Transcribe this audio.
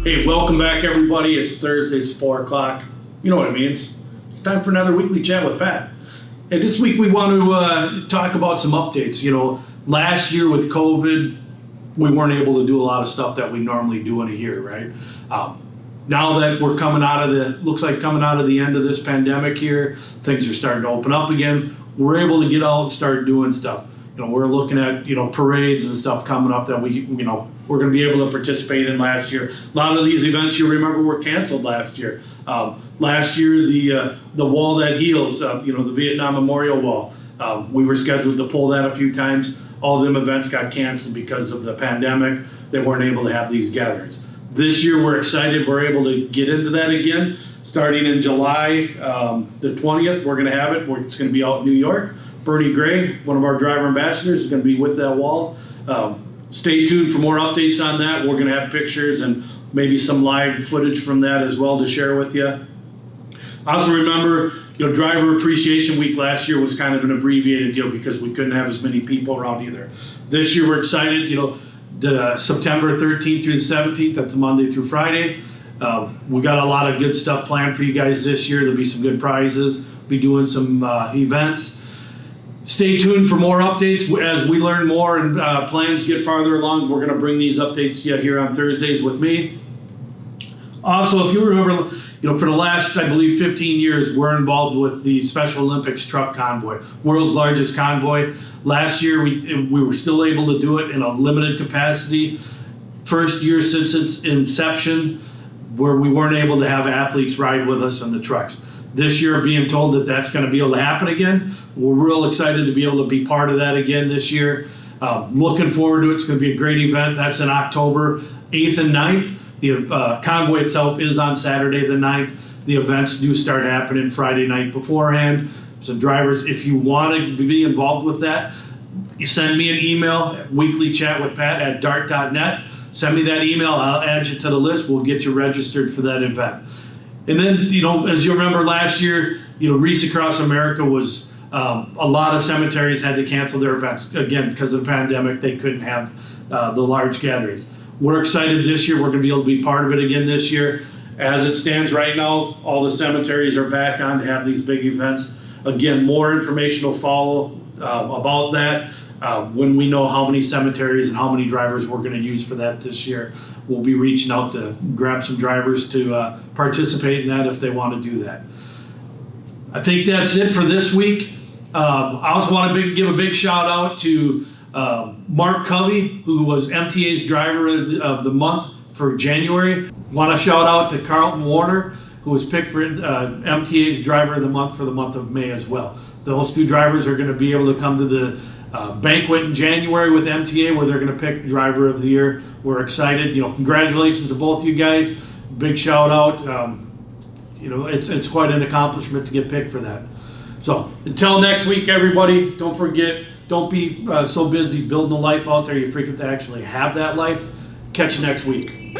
Hey, welcome back everybody. It's Thursday, it's 4 o'clock. You know what it means. It's time for another weekly chat with Pat. And this week we want to talk about some updates. You know, last year with COVID, we weren't able to do a lot of stuff that we normally do in a year, right? Now that we're coming out of the end of this pandemic here, things are starting to open up again. We're able to get out and start doing stuff. You know, we're looking at, parades and stuff coming up that we're going to be able to participate in last year. A lot of these events, you remember, were canceled last year. Last year, the Wall That Heals, the Vietnam Memorial Wall, we were scheduled to pull that a few times. All of them events got canceled because of the pandemic. They weren't able to have these gatherings. This year, we're excited. We're able to get into that again. Starting in July the 20th, we're going to have it. It's going to be out in New York. Bernie Gray, one of our driver ambassadors, is going to be with that wall. Stay tuned for more updates on that. We're going to have pictures and maybe some live footage from that as well to share with you. Also remember, Driver Appreciation Week last year was kind of an abbreviated deal because we couldn't have as many people around either. This year we're excited. The September 13th through the 17th, that's Monday through Friday. We got a lot of good stuff planned for you guys this year. There'll be some good prizes. Be doing some events. Stay tuned for more updates as we learn more and plans get farther along. We're going to bring these updates to you here on Thursdays with me. Also, if you remember, for the last, I believe, 15 years, we're involved with the Special Olympics truck convoy, world's largest convoy. Last year, we were still able to do it in a limited capacity. First year since its inception, where we weren't able to have athletes ride with us on the trucks. This year, being told that that's going to be able to happen again. We're real excited to be able to be part of that again this year. Looking forward to it. It's going to be a great event. That's in October 8th and 9th. The convoy itself is on Saturday the 9th. The events do start happening Friday night beforehand. So drivers, if you want to be involved with that, you send me an email at weeklychatwithpat@dart.net. Send me that email. I'll add you to the list. We'll get you registered for that event. And then, as you remember last year, Wreaths Across America was, a lot of cemeteries had to cancel their events. Again, because of the pandemic, they couldn't have the large gatherings. We're excited this year. We're going to be able to be part of it again this year. As it stands right now, all the cemeteries are back on to have these big events. Again, more information will follow about that. When we know how many cemeteries and how many drivers we're going to use for that this year, we'll be reaching out to grab some drivers to participate in that if they want to do that. I think that's it for this week. I also want to give a big shout out to Mark Covey, who was MTA's driver of the month for January. Want to shout out to Carlton Warner, who was picked for MTA's driver of the month of May as well. Those two drivers are going to be able to come to the banquet in January with MTA where they're going to pick driver of the year. We're excited. Congratulations to both you guys. Big shout out. It's quite an accomplishment to get picked for that. So until next week, everybody, don't forget, don't be so busy building a life out there you forget to actually have that life. Catch you next week.